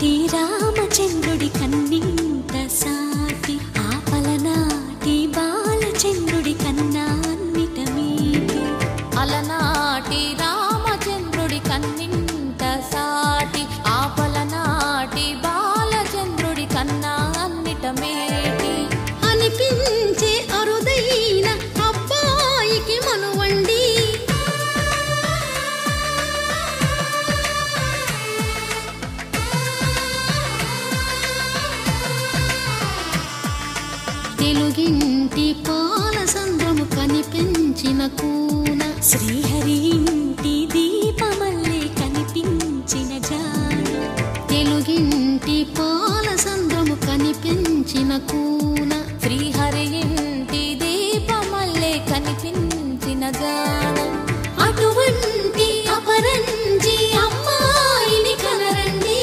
అలనాటి రామచంద్రుడి కన్నింత సాటి ఆపలనాటి బాలచంద్రుడి కన్నా అన్నిట మీటి అలనాటి రామచంద్రుడి కన్నింత సాటి ఆపలనాటి బాలచంద్రుడి కన్నా అన్నిట మేటి అనిపించే అరుదైన అబ్బాయికి మనువండి తెలుగింటి పాలసంద్రము కనిపించిన కూన శ్రీహరి ఇంటి దీపమల్లే కనిపించిన జాడ తెలుగింటి పాలసంద్రము కనిపించిన కూన శ్రీహరి ఇంటి దీపమల్లే కనిపించిన జాడ అటువంటి అపరంజి అమ్మాయిని కనరండి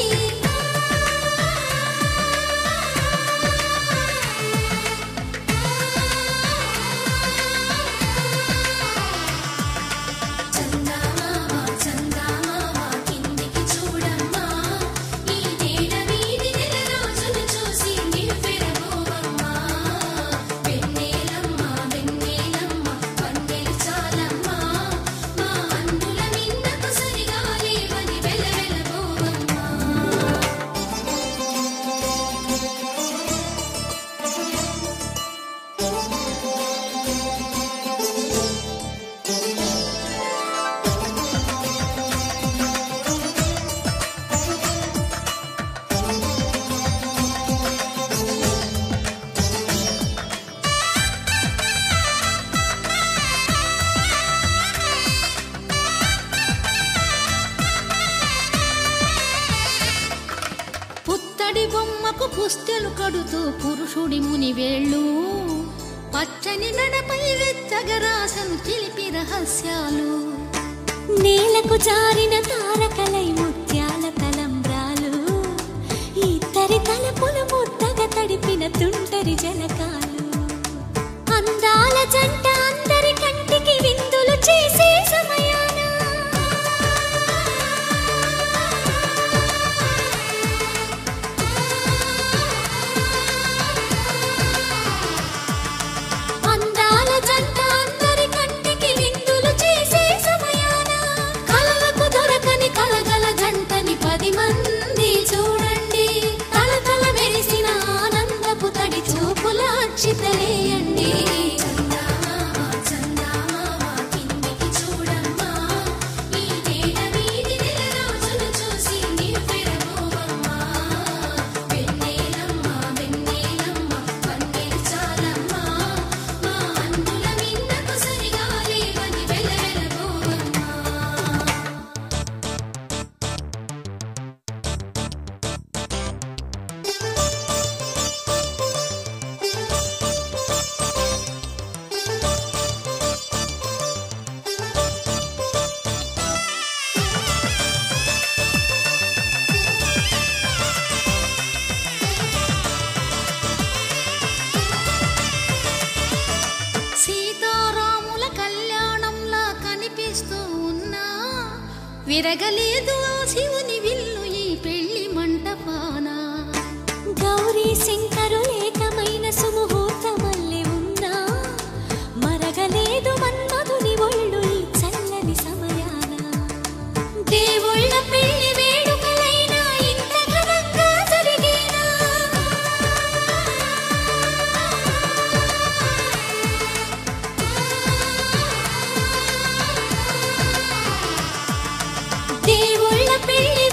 పుత్తడి బొమ్మకు పుస్తెలు కడుతూ పురుషుడి ముని వేళ్ళు పచ్చని నడపై వెచ్చగరాసను చిలిపి రహస్యాలు నేలకు జారిన తారకలై ముత్యాల తలంబ్రాలు ఇద్దరి తలపులు ముద్దగా తడిపిన తుంటరి జలకాలు అందాల జంట అందరి కంటికి విందులు చేసే సమయాన చితలేయండి విరగలేదు ఆ శివుని విల్లు ఈ పెళ్లి మంటపాన గౌరీ శంకరులేకమైన సుముహూర్తమల్లె ఉన్నా మరగలేదు మన్మధుని ఒళ్ళు ఈ చల్లని సమయాన దేవుళ్ళ పెళ్లి వేడుకలైనా ఇంత ఘనంగా జరిగేనా దేవుళ్ళ పెళ్లి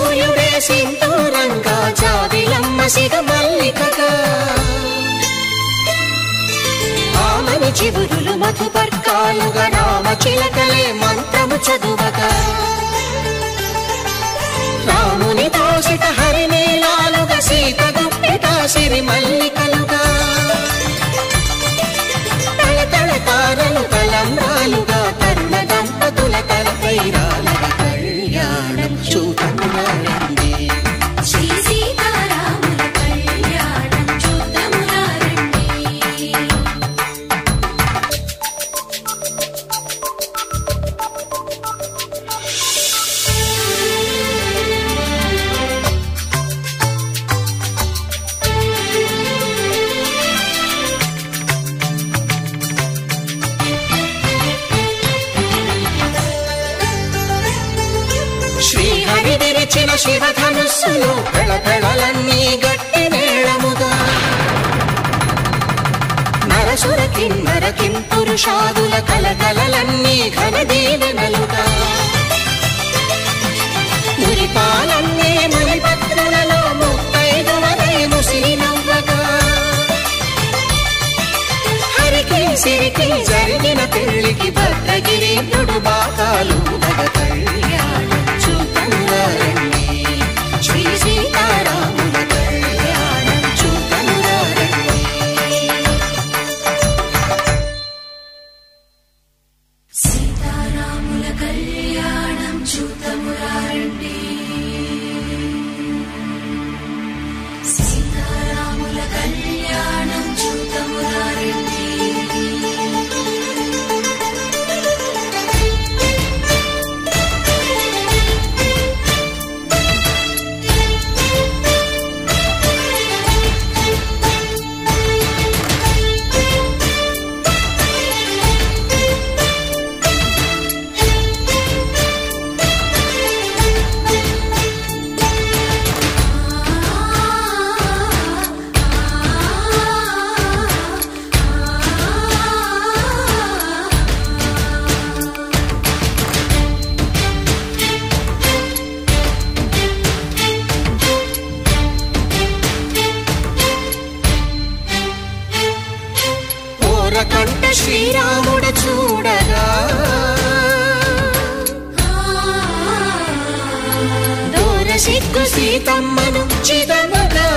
సూర్యుడే సింధూరంగా జాబిలమ్మ సిగ మల్లికగా ఆమని చివురులు మధుపర్కాలుగా రామ చిలకలే మంత్రము చదువగా రాముని దోసిట హరినీలాలుగా సీత గుప్పిట సిరి మల్లికలుగా తళతళ తారలు తలంబ్రాలుగా తరుణ దంపతుల తలపైరాలుగా కళ్యాణం చూడమురారండి శ్రీ సీతారాముల కళ్యాణం చూద్దామురారండి. శ్రీహరి విరిచిన శివధనుస్సులు పెళపెళలన్నీ గట్టి మేళముగా నరసుర కిన్నర కింపురుషాదుల కలకలలన్నీ ఘన దీవెనలుగా మురిపాలన్నీ మునిపత్రులలో ముత్తైదువలే ముసిరి నవ్వగా హరికి సిరికి జరిగిన పెళ్లికి భద్రగిరీంద్రుడు బాకాలు కళ్యాణం చూడమురారండి శ్రీ సీతారాముల కళ్యాణం చూడమురారండి. సీతారాముల కళ్యాణం చూద్దామురారండి. సీతారాముల కళ్యాణం చూద్దామురారండి. కంట శ్రీరాముడు చూడగా దూర సిగ్గు సీతమ్మను చిదమగా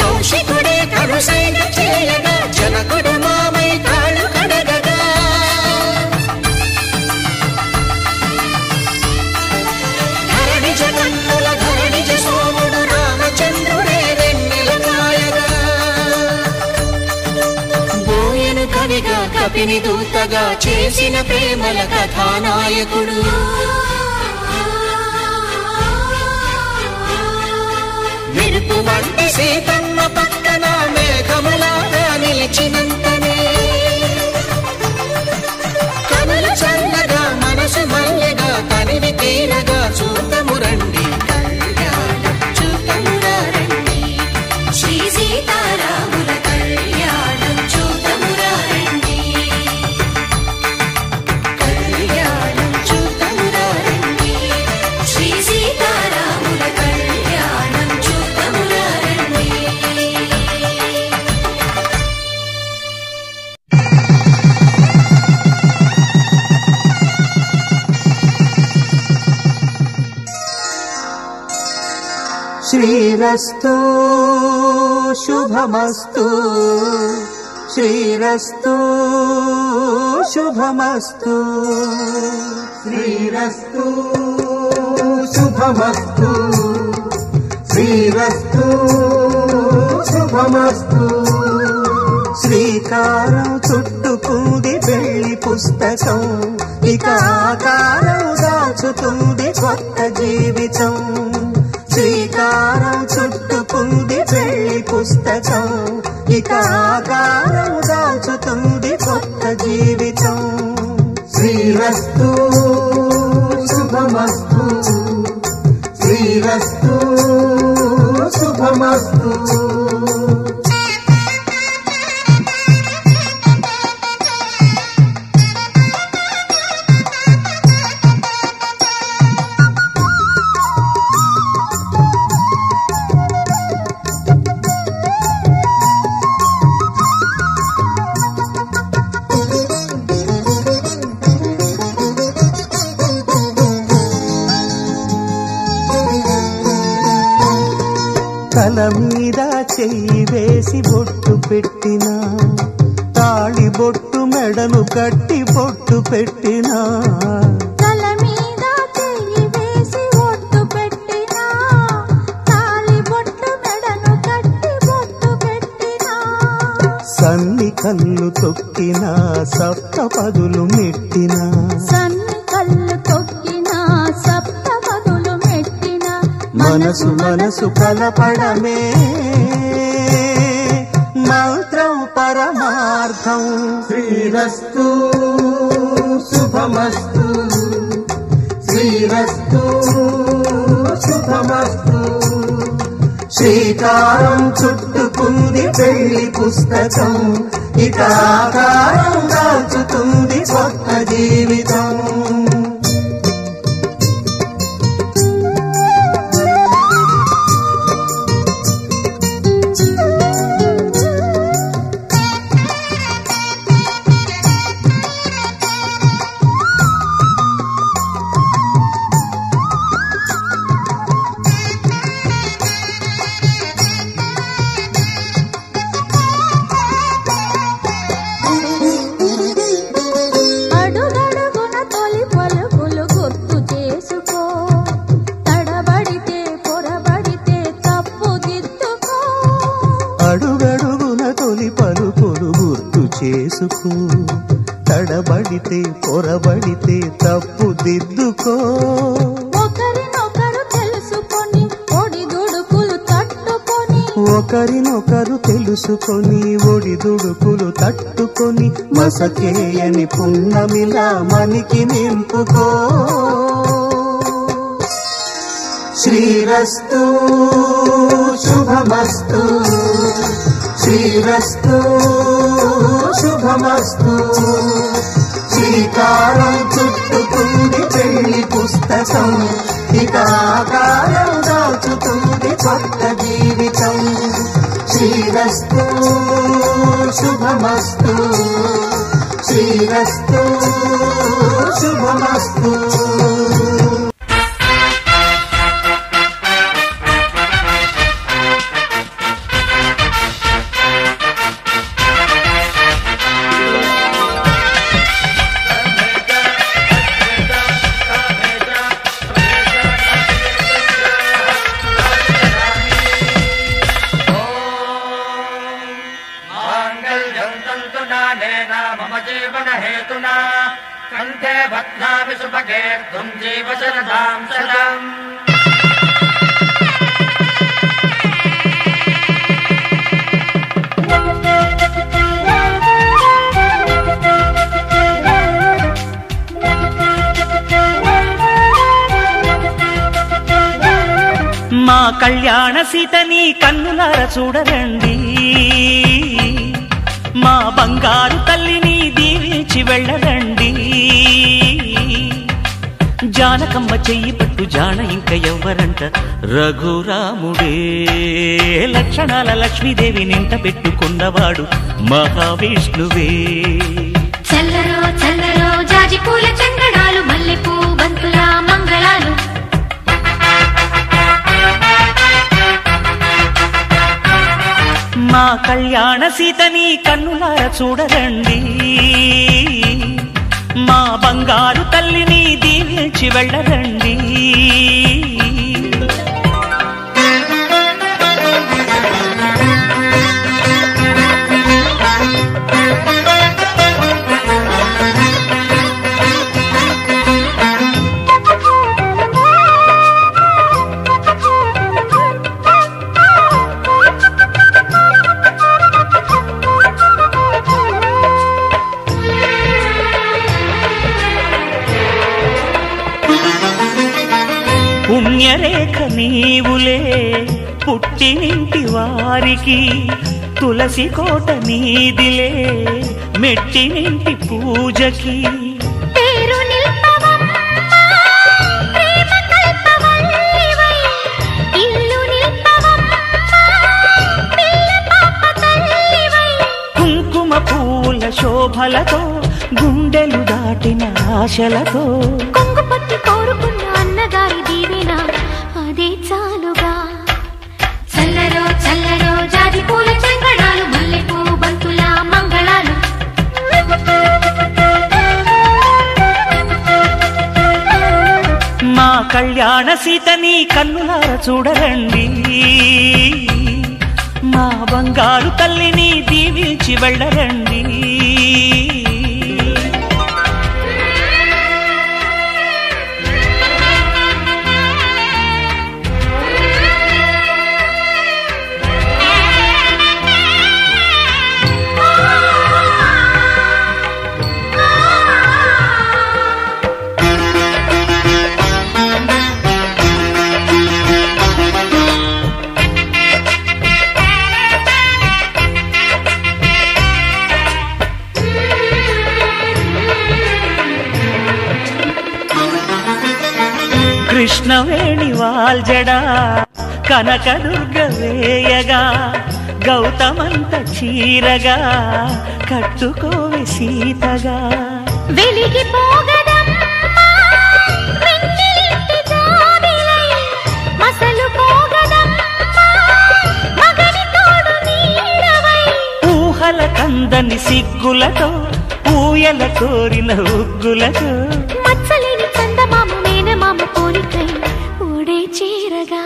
కౌశికుడే కరుసైన చేయగా జనకుడు మామై కాళ్ళు కడగగా ధరణి జగన్నుల ధరణిజ సోముడు రామచంద్రుడే కవిగా కపిని దూతగా చేసిన ప్రేమల కథానాయకుడు మెరుపు వంటి సీతమ్మ పక్కన మేఘములాగా నిలిచినంతనే కనులు చల్లగా మనసు మల్లెగా తనివి తీరగా చూడమురండి కళ్యాణం చూడమురారండి శ్రీ సీతారాముల కళ్యాణం చూద్దామురారండి. కళ్యాణం చూడమురారండి శ్రీ సీతారాముల కళ్యాణం చూద్దామురారండి. శ్రీరస్తు శుభమస్తు శ్రీరస్తు శుభమస్తు శ్రీరస్తు శుభమస్తు శ్రీరస్తు శుభమస్తు శ్రీకారం చుట్టుకుంది పెళ్లి పుస్తకం ఇక ఆకారం దాచుతుంది కొత్త జీవితం శ్రీకారం చుట్టుకుంది పెళ్లి పుస్తకం ఇక ఆకారం దాచుతుంది కొత్త జీవితం శ్రీరస్తు శుభమస్తు శ్రీరస్తు శుభమస్తు తల మీద చెయ్యి వేసి బొట్టు పెట్టినా తాళి బొట్టు మెడను కట్టి బొట్టు పెట్టినా తల మీద చెయ్యి వేసి బొట్టు పెట్టినా తాళి బొట్టు మెడను కట్టి బొట్టు పెట్టినా సన్ని కళ్ళు తొక్కినా సప్తపదులు మెట్టినా సన్ని కళ్ళు తొక్కినా సప్తపదులు మెట్టినా మనసు మనసు కలపడమే మంత్రం పరమార్థం శ్రీరస్తు శుభమస్తు శ్రీరస్తు శుభమస్తు శ్రీకారం చుట్టుకుంది పెళ్లి పుస్తకం ఇక ఆకారం దాల్చుతుంది కొత్త జీవితం తడబడితే పొరబడితే తప్పు దిద్దుకో ఒకరినొకరు తెలుసుకొని ఒడిదుడుకులు తట్టుకొని ఒకరినొకరు తెలుసుకొని ఒడిదుడుకులు తట్టుకొని మసకేయని పున్నమిలా మనికి నింపుకో శ్రీరస్తు శుభమస్తు శ్రీరస్తు శుభమస్తు శ్రీకారం చుట్టుకుంది పెళ్లి పుస్తకం ఇక ఆకారం దాచుతుంది కొత్త జీవితం శ్రీరస్తు శుభమస్తు శ్రీరస్తు శుభమస్తు కంఠే బధ్నామి సుభగే త్వం జీవ శరదాం శతం మా కళ్యాణ సీతని కన్నులార చూడరండి మా బంగారు తల్లిని దీవించి వెళ్ళరండి జానకమ్మ చెయ్యి పట్టు జాన ఇంక ఎవ్వరంట రఘురాముడే లక్షణాల లక్ష్మీదేవి నింట పెట్టుకున్నవాడు మహావిష్ణువే చల్లరో చల్లరో జాజి పూల చందనాలు మల్లెపూ బంతుల మంగళాలు మా కళ్యాణ సీతని కన్నులార చూడరండి మా బంగారు తల్లిని దీవించి వెళ్ళరండి పుణ్యరేఖ నీవులే పుట్టినింటి వారికి తులసి కోట నీదిలే మెట్టినింటి పూజకి పేరు నిల్పవమ్మ ప్రేమ కల్పవల్లివై ఇల్లు నిల్పవమ్మ పిల్ల పాప తల్లివై కుంకుమ పూల శోభలతో గుండెలు దాటిన ఆశలతో కొంగు పట్టి కోరుకున్న అన్నగారి దీవెన అదే చాలుగా చల్లర మా కళ్యాణ సీతని కన్నులార చూడరండి, మా బంగారు తల్లిని దీవించి వెళ్ళరండి. కృష్ణవేణి వాల్జడా కనకదుర్గ వేయగా, గౌతమంత చీరగా కట్టుకోవి సీతగా. వెలిగిపోగదమ్మా వెన్నెలింటి జాబిలై, మసలుపోగదమ్మా మగని తోడు నీడవై. ఊహల కందని సిగ్గులతో ఊయల కోరిన ఉగ్గులతో, మచ్చలేని చందమామ మేనమామ పోలికై ఓడే చీరగా.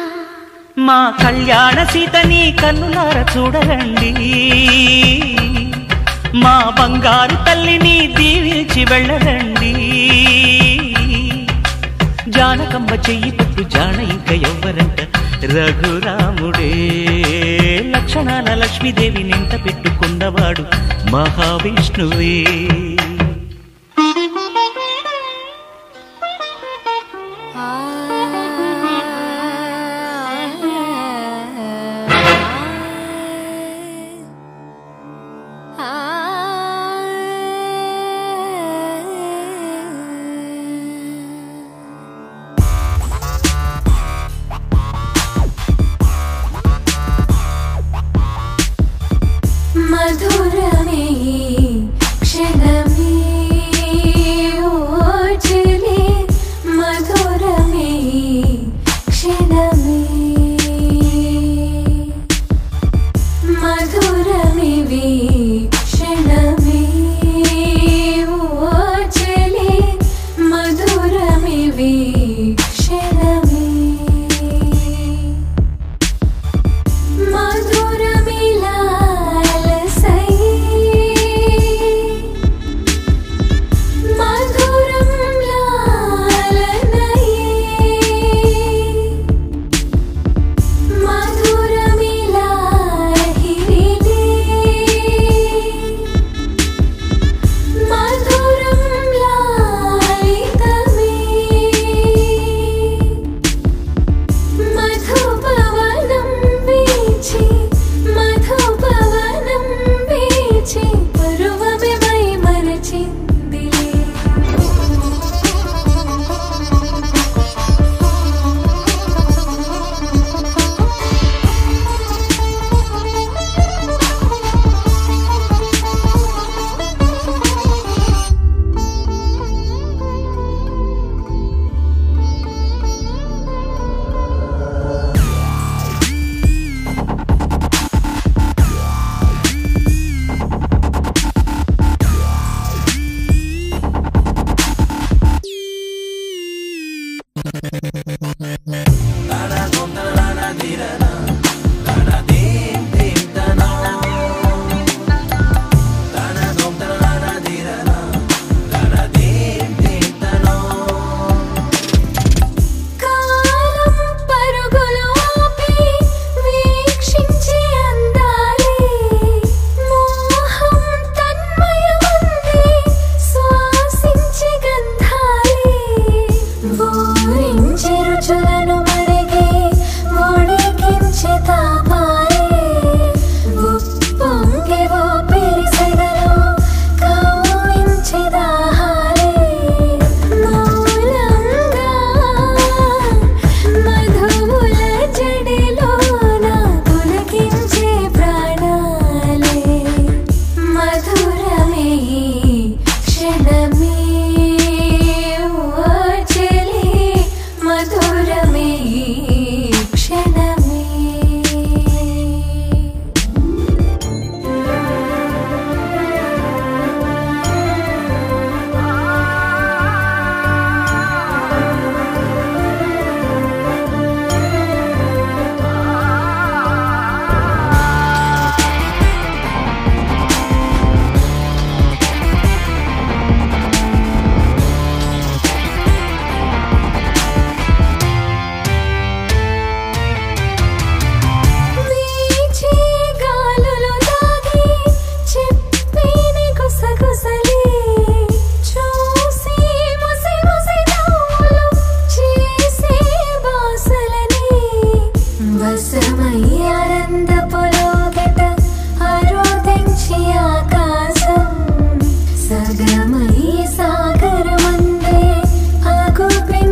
మా కళ్యాణ సీతని కన్నులార చూడరండి, మా బంగారు తల్లిని దీవించి వెళ్ళరండి. జానకమ్మ చెయ్యి పట్టు జాన ఇంక ఎవ్వరంట, రఘురాముడే లక్షణాల లక్ష్మీదేవి నింట పెట్టుకున్నవాడు మహావిష్ణువే. మధురమే క్షణమే ఓ చెలి, మధురమే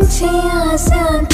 तुझे आशा